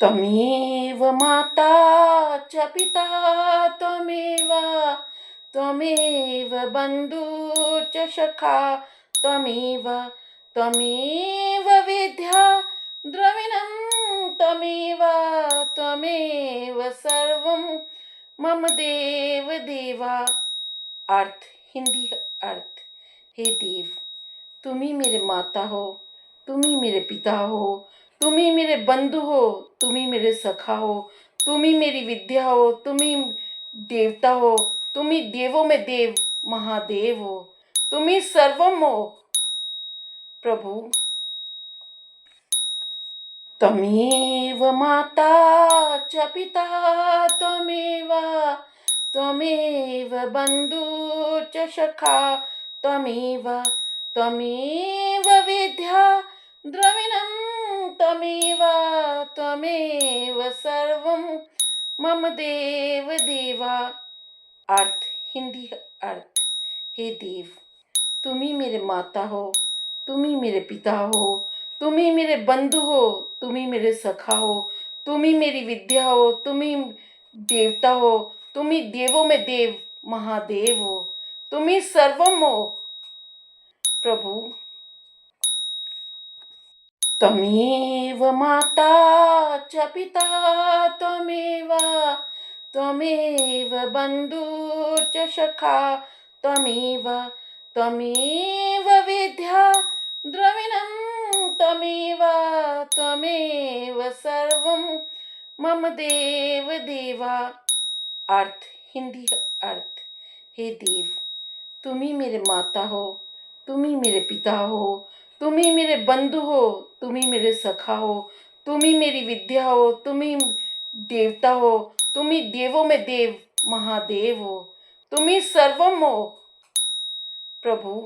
त्वमेव माता च पिता त्वमेव त्वमेव बन्धु च सखा त्वमेव त्वमेव विद्या द्रविणं त्वमेव त्वमेव सर्वं मम देव देवा। अर्थ हिंदी अर्थ, हे देव, तुम ही मेरे माता हो, तुम ही मेरे पिता हो, तुम ही मेरे बंधु हो, तुम ही मेरे सखा हो, तुम ही मेरी विद्या हो, तुम ही देवता हो, तुम ही देवों में देव महादेव हो, तुम ही सर्वम हो प्रभु। त्वमेव माता च पिता त्वमेव त्वमेव बन्धु च सखा त्वमेव त्वमेव विद्या द्रविणं त्वमेव त्वमेव सर्वं मम देव देवा। अर्थ हिंदी अर्थ, हे देव, तुम ही मेरे माता हो, तुम ही मेरे पिता हो, तुम ही मेरे बंधु हो, तुम ही मेरे सखा हो, तुम ही मेरी विद्या हो, तुम ही देवता हो, तुम ही देवों में देव महादेव हो, तुम ही सर्वम हो प्रभु। त्वमेव माता च पिता त्वमेव त्वमेव बन्धु च सखा त्वमेव त्वमेव विद्या द्रविणं त्वमेव त्वमेव सर्वं मम देव देवा। अर्थ हिंदी अर्थ, हे देव, तुम ही मेरे माता हो, तुम ही मेरे पिता हो, तुम ही मेरे बंधु हो, तुम ही मेरे सखा हो, तुम ही मेरी विद्या हो, तुम ही देवता हो, तुम ही देवों में देव महादेव हो, तुम ही सर्वम हो प्रभु।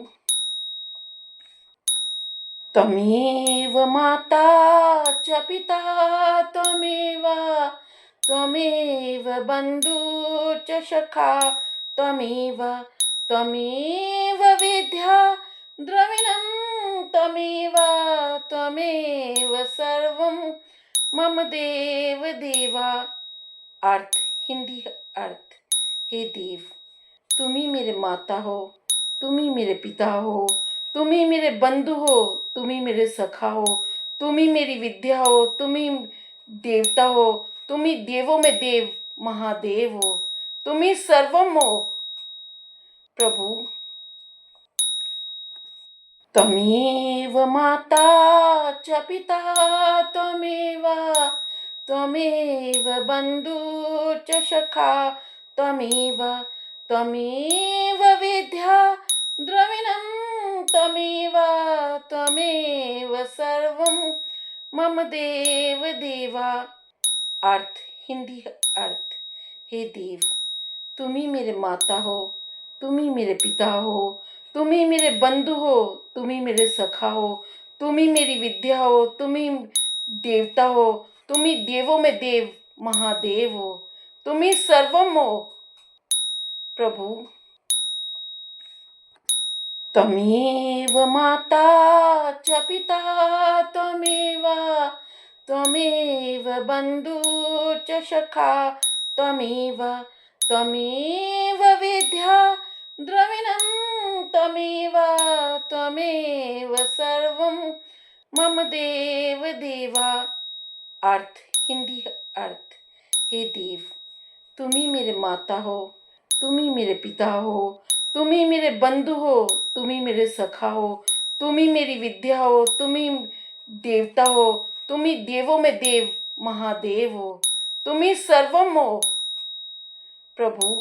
त्वमेव माता च पिता त्वमेव त्वमेव बन्धु च सखा त्वमेव त्वमेव विद्या द्रविणं त्वमेव त्वमेव सर्वं मम देव देवा। अर्थ हिंदी अर्थ, हे देव, तुम ही मेरे माता हो, तुम ही मेरे पिता हो, तुम ही मेरे बंधु हो, तुम ही मेरे सखा हो, तुम ही मेरी विद्या हो, तुम ही देवता हो, तुम ही देवों में देव महादेव हो, तुम ही सर्वम हो प्रभु। त्वमेव माता च पिता त्वमेव त्वमेव बन्धु च सखा त्वमेव त्वमेव विद्या द्रविणं त्वमेव त्वमेव सर्वं मम देव देवा। अर्थ हिंदी अर्थ, हे देव, तुम ही मेरे माता हो, तुम ही मेरे पिता हो, तुम ही मेरे बंधु हो, तुम ही मेरे सखा हो, तुम ही मेरी विद्या हो, तुम ही देवता हो, तुम ही देवों में देव महादेव हो, तुम ही सर्वम हो प्रभु। त्वमेव माता च पिता त्वमेव त्वमेव बन्धु च सखा त्वमेव त्वमेव विद्या द्रविणं त्वमेव त्वमेव सर्वं मम देव देवा। अर्थ हिंदी अर्थ, हे देव, तुम ही मेरे माता हो, तुम ही मेरे पिता हो, तुम ही मेरे बंधु हो, तुम ही मेरे सखा हो, तुम ही मेरी विद्या हो, तुम ही देवता हो, तुम ही देवों में देव महादेव हो, तुम ही सर्वम हो प्रभु।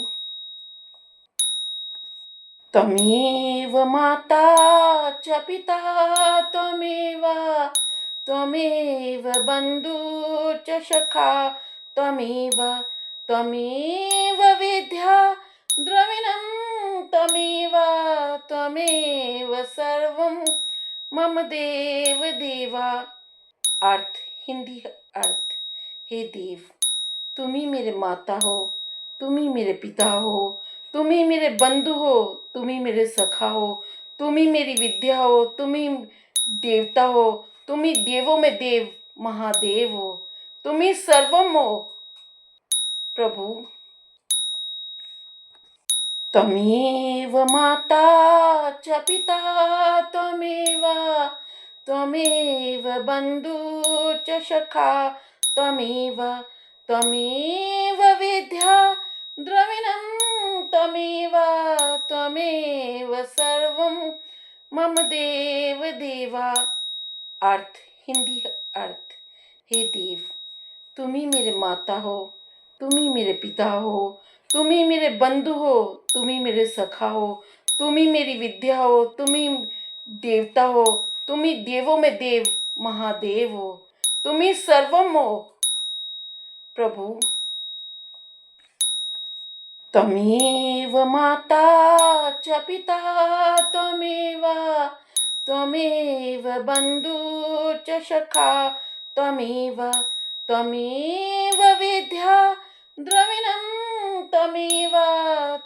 त्वमेव माता च पिता त्वमेव त्वमेव बन्धु च सखा त्वमेव त्वमेव विद्या द्रविणं त्वमेव त्वमेव सर्वं मम देव देवा। अर्थ हिंदी अर्थ, हे देव, तुम ही मेरे माता हो, तुम ही मेरे पिता हो, तुम ही मेरे बंधु हो, तुम ही मेरे सखा हो, तुम ही मेरी विद्या हो, तुम ही देवता हो, तुम ही देवों में देव महादेव हो, तुम्ही सर्वम हो प्रभू. त्वमेव माता च पिता त्वमेव त्वमेव बन्धु च सखा त्वमेव त्वमेव विद्या द्रविणं त्वमेव त्वमेव सर्वं मम देव देवा. अर्थ हिंदी अर्थ. हे देव, तुम ही मेरे माता हो, तुम ही मेरे पिता हो, तुम ही मेरे बंधु हो, तुम ही मेरे सखा हो, तुम ही मेरी विद्या हो, तुम ही देवता हो, तुम ही देवों में देव महादेव हो, तुम ही सर्वम हो प्रभु. त्वमेव माता च पिता त्वमेव त्वमेव बन्धु च सखा त्वमेव त्वमेव विद्या द्रविणं त्वमेव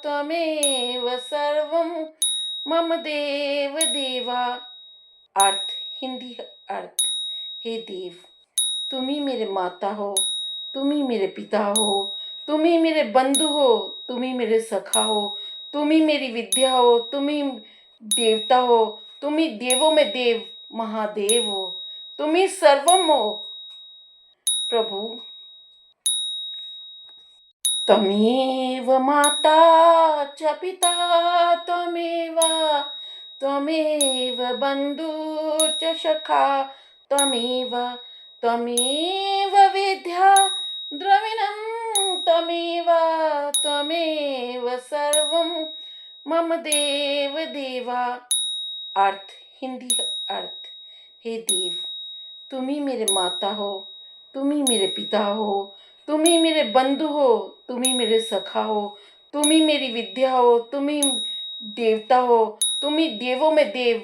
त्वमेव सर्वं मम देव देवा. अर्थ हिंदी अर्थ. हे देव, तुम ही मेरे माता हो, तुम ही मेरे पिता हो, तुम ही मेरे बंधु हो, तुम ही मेरे सखा हो, तुम ही मेरी विद्या हो, तुम ही देवता हो, तुम ही देवों में देव महादेव हो, तुम ही सर्वम हो प्रभु. त्वमेव माता च पिता त्वमेव त्वमेव बन्धु च सखा त्वमेव त्वमेव विद्या द्रविणं त्वमेव त्वमेव सर्वं मम देव देवा. अर्थ हिंदी अर्थ. हे देव, तुम ही मेरे माता हो, तुम ही मेरे पिता हो, तुम ही मेरे बंधु हो, तुम ही मेरे सखा हो, तुम ही मेरी विद्या हो, तुम ही देवता हो, तुम ही देवों में देव